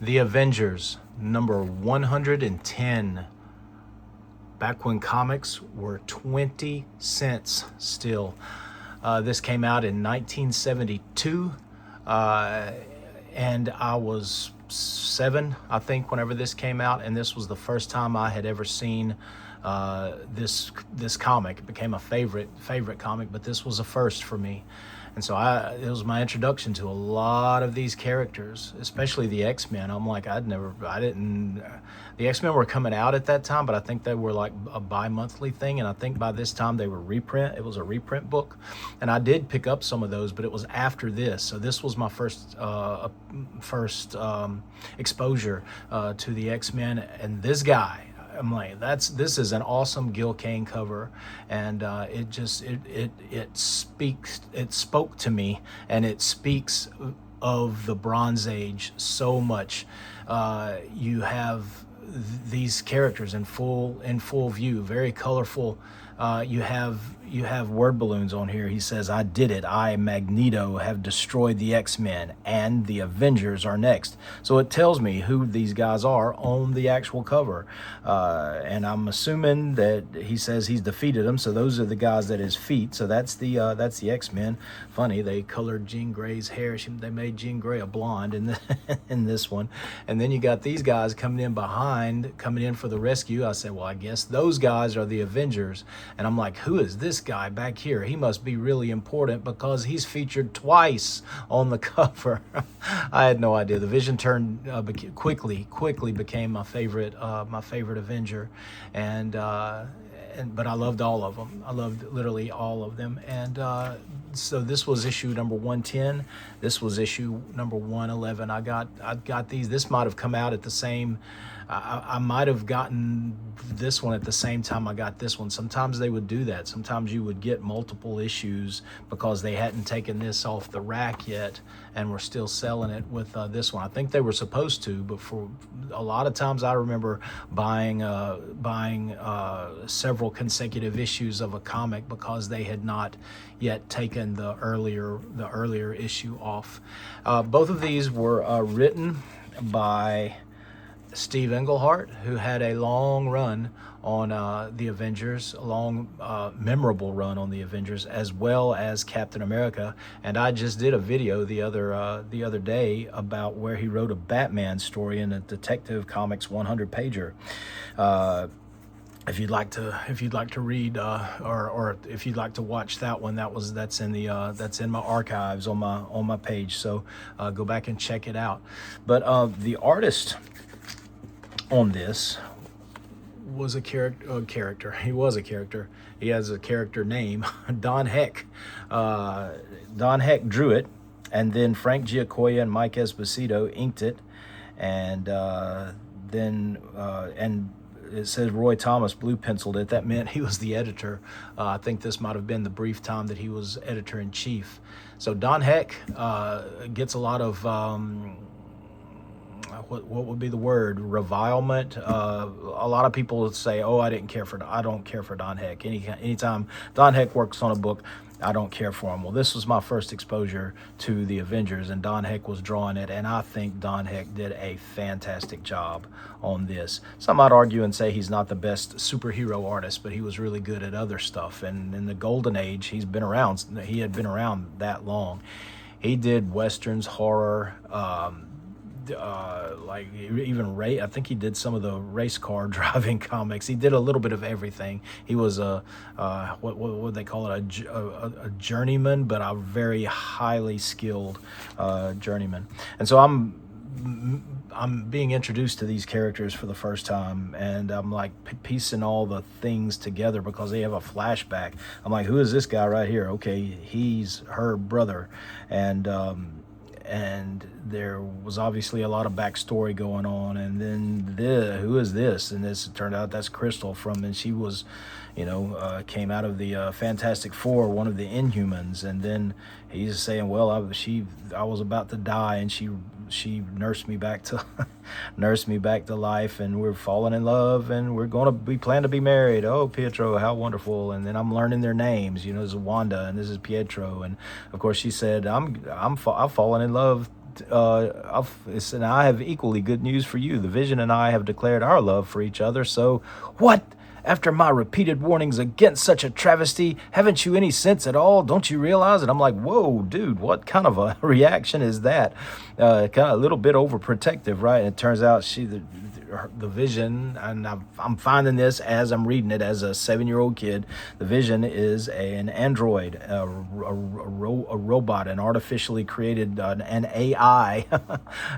The Avengers, number 110. Back when comics were 20 cents still. This came out in 1972, and I was 7, I think, whenever this came out, and this was the first time I had ever seen this comic. It became a favorite comic, but this was a first for me. And so it was my introduction to a lot of these characters, especially the X-Men. I'm like, the X-Men were coming out at that time, but I think they were like a bi-monthly thing. And I think by this time they were it was a reprint book. And I did pick up some of those, but it was after this. So this was my first exposure to the X-Men. And this guy, I'm like, this is an awesome Gil Kane cover, and it spoke to me, and it speaks of the Bronze Age so much. You have these characters in full view, very colorful. You have word balloons on here. He says, "I did it. I, Magneto, have destroyed the X-Men, and the Avengers are next." So it tells me who these guys are on the actual cover, and I'm assuming that he says he's defeated them. So those are the guys at his feet. So that's the X-Men. Funny, they colored Jean Grey's hair. They made Jean Grey a blonde in in this one, and then you got these guys coming in for the rescue. I said, well, I guess those guys are the Avengers, and I'm like, who is this guy back here? He must be really important because he's featured twice on the cover. I had no idea. The Vision quickly became my favorite Avenger, but I loved all of them. I loved literally all of them. And so this was issue number 110. This was issue number 111. I got these. This might have come out at the same. I might have gotten this one at the same time I got this one. Sometimes they would do that. Sometimes you would get multiple issues because they hadn't taken this off the rack yet and were still selling it with this one. I think they were supposed to, but for a lot of times I remember buying several consecutive issues of a comic because they had not yet taken the earlier issue off. Both of these were written by Steve Englehart, who had a long run on the Avengers, a long memorable run on the Avengers, as well as Captain America. And I just did a video the other day about where he wrote a Batman story in a Detective Comics 100 pager. If you'd like to read or if you'd like to watch that one, that's in my archives on my page. So go back and check it out. But the artist on this was a character. He was a character. He has a character name, Don Heck. Don Heck drew it, and then Frank Giacoia and Mike Esposito inked it, and then it says Roy Thomas blue penciled it. That meant he was the editor. I think this might have been the brief time that he was editor-in-chief. So Don Heck gets a lot of what would be the word, revilement. A lot of people would say, "Oh, I don't care for Don Heck." Anytime Don Heck works on a book, I don't care for him. Well, this was my first exposure to the Avengers, and Don Heck was drawing it, and I think Don Heck did a fantastic job on this. Some might argue and say he's not the best superhero artist, but he was really good at other stuff. And in the golden age, he had been around that long. He did westerns, horror, I think he did some of the race car driving comics. He did a little bit of everything. He was what would they call it, a journeyman, but a very highly skilled journeyman. And so I'm being introduced to these characters for the first time, and I'm like piecing all the things together because they have a flashback. I'm like, who is this guy right here? Okay, he's her brother, and there was obviously a lot of backstory going on. And then who is this? And it turned out that's Crystal and she was, came out of the Fantastic Four, one of the Inhumans. And then he's saying, well, I was about to die, and she nursed me back to life, and we're falling in love, and we plan to be married. Oh, Pietro, how wonderful. And then I'm learning their names. This is Wanda, and this is Pietro. And of course she said, I've fallen in love and I have equally good news for you. The Vision and I have declared our love for each other. So, what? After my repeated warnings against such a travesty, haven't you any sense at all? Don't you realize it? I'm like, whoa, dude, what kind of a reaction is that? Kind of a little bit overprotective, right? And it turns out the Vision, and I'm finding this as I'm reading it as a 7-year-old kid. The Vision is an android, a robot, an artificially created, an AI,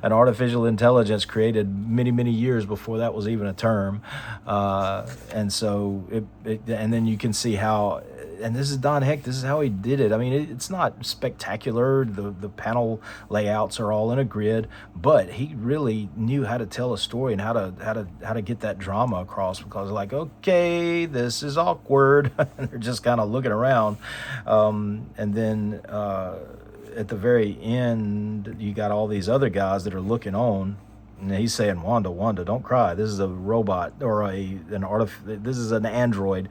an artificial intelligence created many years before that was even a term, and so and then you can see how. And this is Don Heck. This is how he did it. I mean, it's not spectacular. The panel layouts are all in a grid, but he really knew how to tell a story and how to get that drama across. Because like, okay, this is awkward, and they're just kind of looking around, and then at the very end, you got all these other guys that are looking on. And he's saying, Wanda, don't cry. This is a robot or this is an android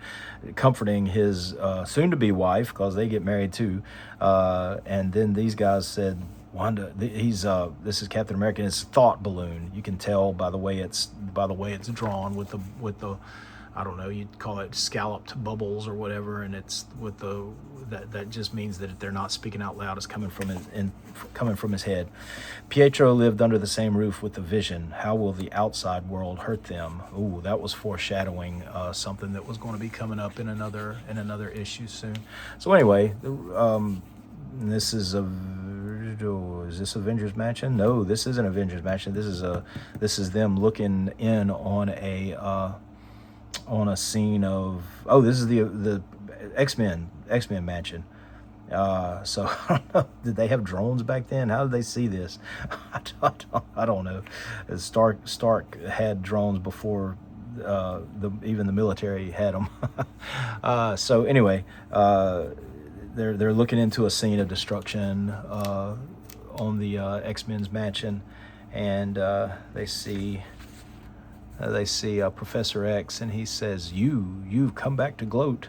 comforting his soon-to-be wife, because they get married too. And then these guys said, Wanda, this is Captain America. It's thought balloon. You can tell by the way it's drawn with the I don't know, you'd call it scalloped bubbles or whatever, and it's with that just means that they're not speaking out loud. It's coming from his head. Pietro lived under the same roof with the Vision. How will the outside world hurt them? Ooh, that was foreshadowing something that was going to be coming up in another issue soon. So anyway, this is is this Avengers Mansion? No, this isn't Avengers Mansion. This is them looking in on a scene of, this is the X-Men Mansion. So I don't know, did they have drones back then? How did they see this? I don't know. Stark had drones before even the military had them. So anyway, they're looking into a scene of destruction on the X-Men's mansion, and they see Professor X, and he says, you've come back to gloat.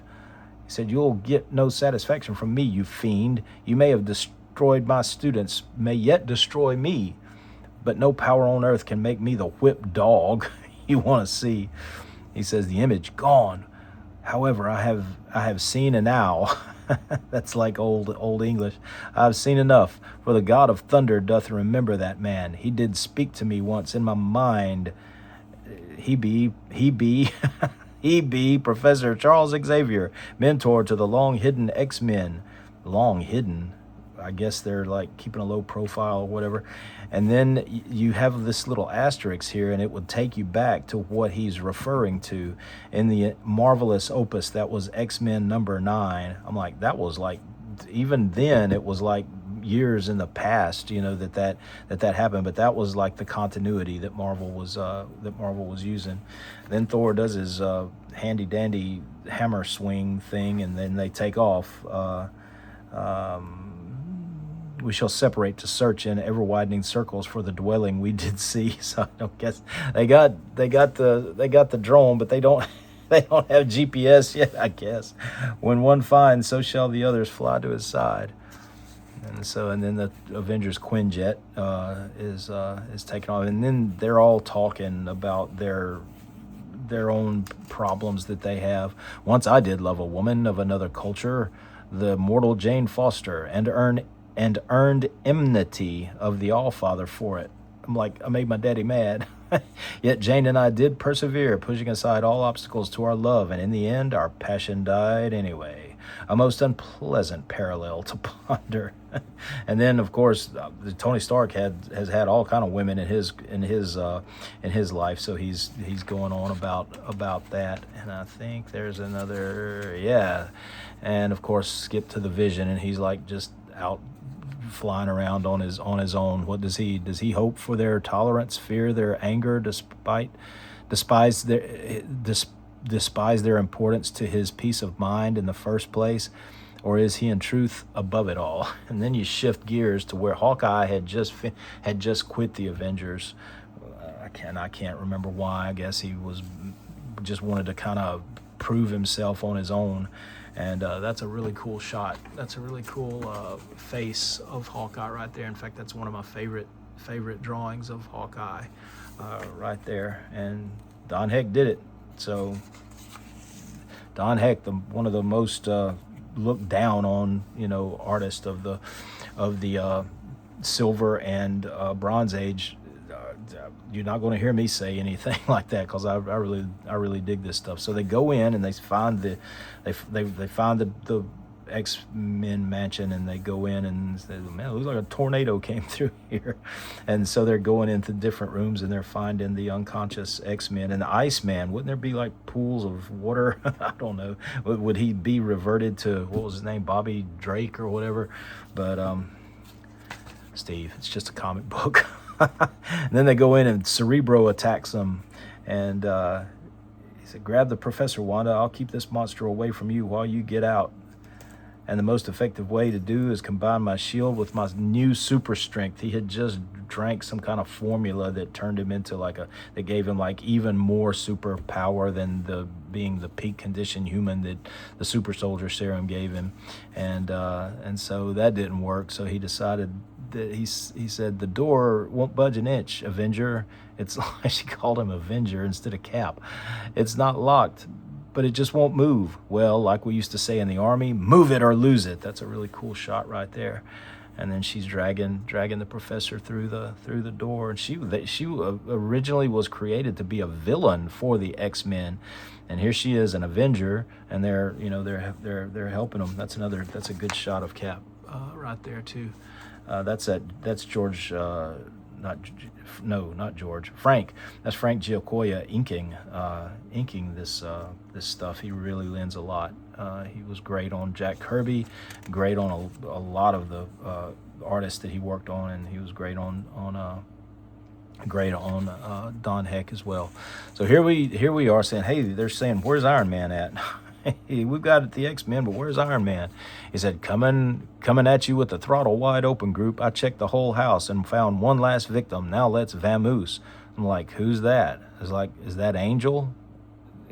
He said, you'll get no satisfaction from me, you fiend. You may have destroyed my students, may yet destroy me, but no power on earth can make me the whipped dog you want to see. He says, the image gone. However, I have seen enow. That's like old English. I've seen enough, for the God of thunder doth remember that man. He did speak to me once in my mind. He be Professor Charles Xavier, mentor to the long-hidden X-Men. Long-hidden? I guess they're like keeping a low profile or whatever. And then you have this little asterisk here, and it would take you back to what he's referring to in the marvelous opus that was X-Men number 9. I'm like, that was like, even then it was like years in the past, that happened, but that was like the continuity that Marvel was using. Then Thor does his handy dandy hammer swing thing, and then they take off. We shall separate to search in ever widening circles for the dwelling we did see. So I don't guess they got the drone, but they don't have GPS yet, I guess. When one finds, so shall the others fly to his side. And then the Avengers Quinjet is taken off, and then they're all talking about their own problems that they have. Once I did love a woman of another culture, the mortal Jane Foster, and earned enmity of the Allfather for it. I'm like, I made my daddy mad. Yet Jane and I did persevere, pushing aside all obstacles to our love, and in the end, our passion died anyway. A most unpleasant parallel to ponder. And then, of course, Tony Stark has had all kind of women in his life, so he's going on about that. And I think there's another, and of course, skip to the Vision, and he's like just out flying around on his own. What does he hope for their tolerance, fear their anger, despise their importance to his peace of mind in the first place? Or is he in truth above it all? And then you shift gears to where Hawkeye had just quit the Avengers. I can't remember why. I guess he was just wanted to kind of prove himself on his own. And that's a really cool shot. That's a really cool face of Hawkeye right there. In fact, that's one of my favorite drawings of Hawkeye right there. And Don Heck did it. So Don Heck, one of the most looked down on, artists of the Silver and Bronze Age. You're not going to hear me say anything like that, because I really dig this stuff. So they go in and they find the X-Men mansion, and they go in and say, man, it looks like a tornado came through here. And so they're going into different rooms and they're finding the unconscious X-Men and the Iceman. Wouldn't there be like pools of water? I don't know. Would he be reverted to, what was his name, Bobby Drake or whatever? But Steve, it's just a comic book. And then they go in and Cerebro attacks them, and he said, grab the Professor, Wanda. I'll keep this monster away from you while you get out. And the most effective way to do is combine my shield with my new super strength. He had just drank some kind of formula that turned him into that gave him like even more super power than being the peak condition human that the super soldier serum gave him. And so that didn't work. So he decided that he said, the door won't budge an inch, Avenger. It's like, she called him Avenger instead of Cap. It's not locked, but it just won't move. Well, like we used to say in the Army, move it or lose it. That's a really cool shot right there. And then she's dragging the Professor through the door. And she originally was created to be a villain for the X-Men, and here she is, an Avenger, and they're helping them. That's a good shot of Cap right there too. That's George. Not George. Frank. That's Frank Giacoya inking this stuff. He really lends a lot. He was great on Jack Kirby, great on a lot of the artists that he worked on, and he was great on Don Heck as well. So here we are saying, hey, they're saying, where's Iron Man at? We've got the X-Men, but where's Iron Man? He said, coming at you with the throttle wide open, group. I checked the whole house and found one last victim. Now let's vamoose. I'm like, who's that? It's like, is that Angel?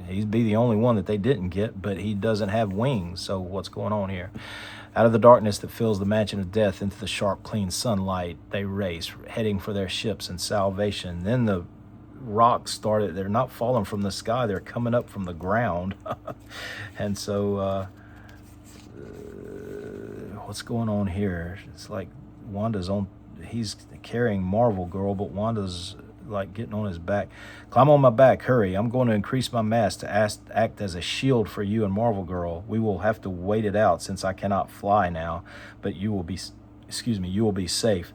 He'd be the only one that they didn't get, but he doesn't have wings. So what's going on here? Out of the darkness that fills the mansion of death into the sharp, clean sunlight, they race, heading for their ships and salvation. Then the rocks started, they're not falling from the sky, they're coming up from the ground. And so what's going on here? It's like he's carrying Marvel Girl, but Wanda's like getting on his back. Climb on my back, hurry. I'm going to increase my mass to act as a shield for you and Marvel Girl. We will have to wait it out since I cannot fly now, but you will be safe.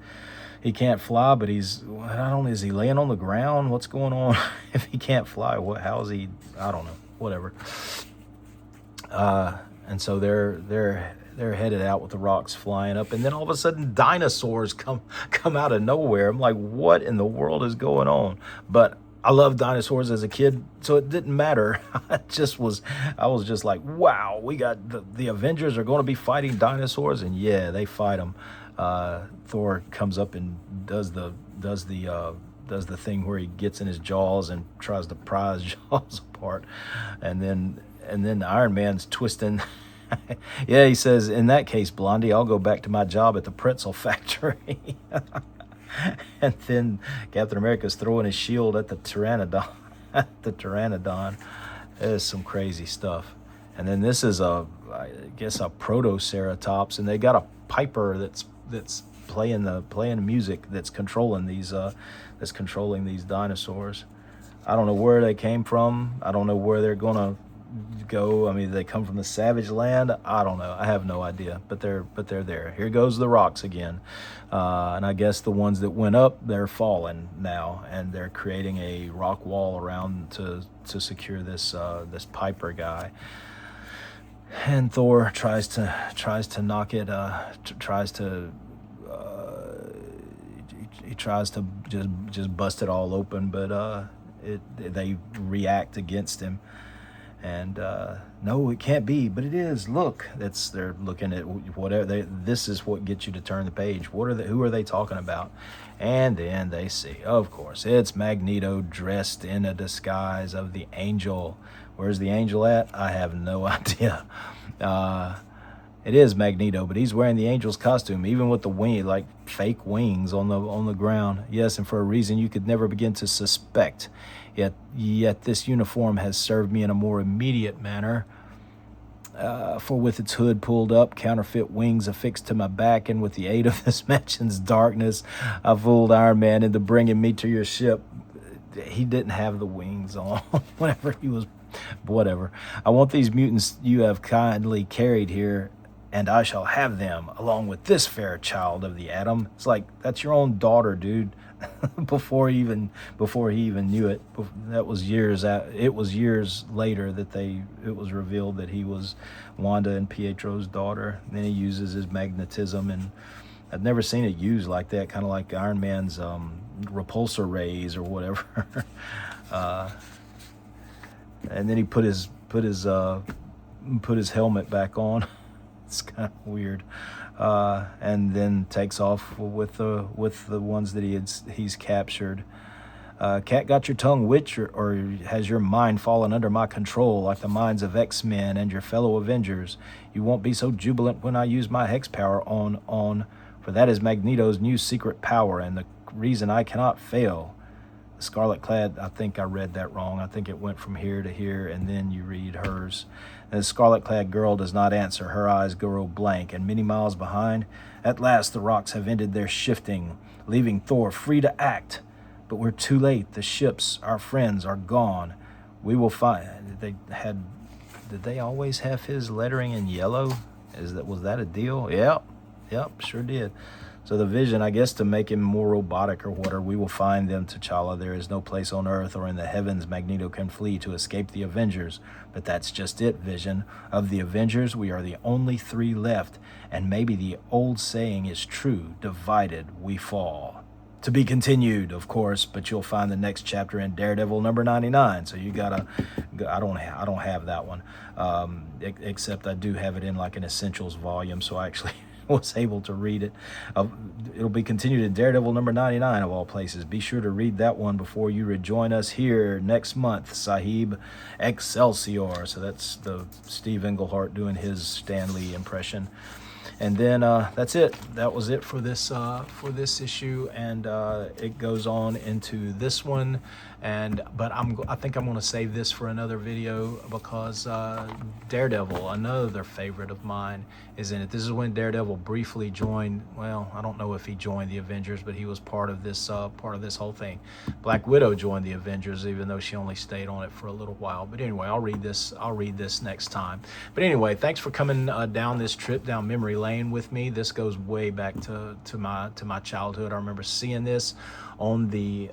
He can't fly, but is he laying on the ground? What's going on? If he can't fly, how is he? I don't know. Whatever. And so they're headed out with the rocks flying up, and then all of a sudden dinosaurs come out of nowhere. I'm like, what in the world is going on? But I loved dinosaurs as a kid, so it didn't matter. I was just like, wow, we got the Avengers are going to be fighting dinosaurs, and yeah, they fight them. Thor comes up and does the thing where he gets in his jaws and tries to pry his jaws apart, and then Iron Man's twisting. Yeah, he says, in that case, Blondie, I'll go back to my job at the pretzel factory. And then Captain America's throwing his shield at the Pteranodon. There's some crazy stuff. And then this is I guess a protoceratops, and they got a piper that's playing the music that's controlling these dinosaurs. I don't know where they came from. I don't know where they're gonna go. I mean, they come from the savage land. I don't know. I have no idea. But they're there. Here goes the rocks again, and I guess the ones that went up, they're falling now, and they're creating a rock wall around to secure this Piper guy. And Thor tries to knock it. He tries to just bust it all open, but they react against him. And no, it can't be, but it is. Look, they're looking at whatever. This is what gets you to turn the page. Who are they talking about? And then they see, of course, it's Magneto dressed in a disguise of the Angel, Where's the angel at? I have no idea. It is Magneto, but he's wearing the angel's costume, even with the wing, like fake wings on the ground. Yes, and for a reason you could never begin to suspect. Yet this uniform has served me in a more immediate manner. For with its hood pulled up, counterfeit wings affixed to my back, and with the aid of this mansion's darkness, I fooled Iron Man into bringing me to your ship. He didn't have the wings on whenever he was... Whatever. I want these mutants you have kindly carried here, and I shall have them, along with this fair child of the atom. It's like, that's your own daughter, dude. before he even knew it. That was years out. It was years later that it was revealed that he was Wanda and Pietro's daughter. And then he uses his magnetism, and I've never seen it used like that, kind of like Iron Man's repulsor rays or whatever. And then he put his helmet back on. It's kind of weird. And then takes off with the ones that he's captured. Cat, got your tongue witched, or has your mind fallen under my control, like the minds of X-Men and your fellow Avengers? You won't be so jubilant when I use my hex power on, for that is Magneto's new secret power, and the reason I cannot fail. The Scarlet Clad, I think I read that wrong. I think it went from here to here, and then you read hers. And the Scarlet Clad girl does not answer. Her eyes grow blank, and many miles behind, at last the rocks have ended their shifting, leaving Thor free to act. But we're too late. The ships, our friends, are gone. We will find... Did they always have his lettering in yellow? Was that a deal? Yep, sure did. So the Vision, I guess, to make him more robotic or whatever, we will find them, T'Challa. There is no place on Earth or in the heavens Magneto can flee to escape the Avengers. But that's just it, Vision. Of the Avengers, we are the only 3 left. And maybe the old saying is true, divided we fall. To be continued, of course, but you'll find the next chapter in Daredevil number 99. So you gotta, I don't have that one, except I do have it in like an Essentials volume, so I actually was able to read it. It'll be continued in Daredevil number 99 of all places. Be sure to read that one before you rejoin us here next month, Sahib Excelsior. So that's the Steve Englehart doing his Stan Lee impression. And then that's it. That was it for this issue, and it goes on into this one. But I think I'm going to save this for another video, because Daredevil, another favorite of mine, is in it. This is when Daredevil briefly joined. Well, I don't know if he joined the Avengers, but he was part of this whole thing. Black Widow joined the Avengers, even though she only stayed on it for a little while. But anyway, I'll read this next time. But anyway, thanks for coming down this trip down memory lane with me. This goes way back to my childhood. I remember seeing this on the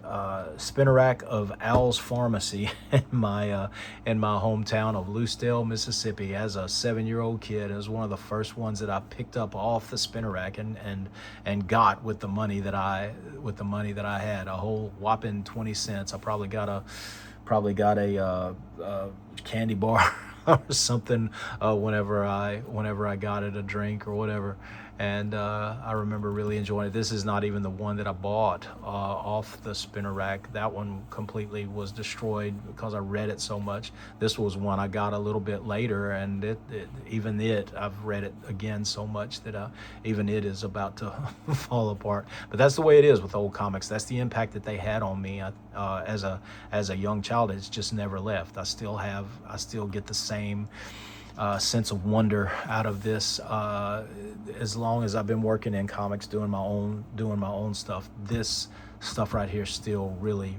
spinner rack of Al's Pharmacy in my hometown of Lucedale, Mississippi. As a 7-year-old kid, it was one of the first ones that I picked up off the spinner rack and got with the money that I had, a whole whopping 20 cents. I probably got a candy bar or something whenever I got it, a drink or whatever. And I remember really enjoying it. This is not even the one that I bought off the spinner rack. That one completely was destroyed because I read it so much. This was one I got a little bit later, and I've read it again so much that even it is about to fall apart. But that's the way it is with old comics. That's the impact that they had on me as a young child. It's just never left. I still get the same sense of wonder out of this as long as I've been working in comics, doing my own stuff. This stuff right here still really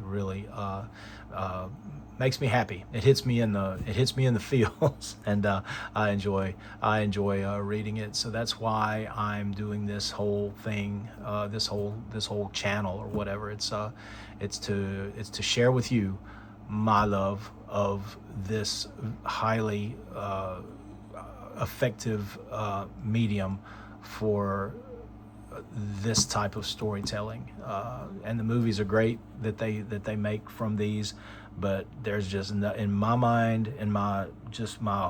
makes me happy. It hits me in the feels, and I enjoy reading it. So that's why I'm doing this whole thing, this whole channel or whatever. It's to share with you my love of this highly effective medium for this type of storytelling. And the movies are great that they make from these, but there's just in my mind, in my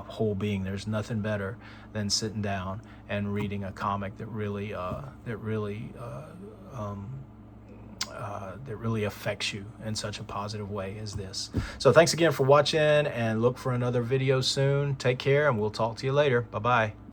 whole being, there's nothing better than sitting down and reading a comic that really that really affects you in such a positive way as this. So thanks again for watching, and look for another video soon. Take care, and we'll talk to you later. Bye-bye.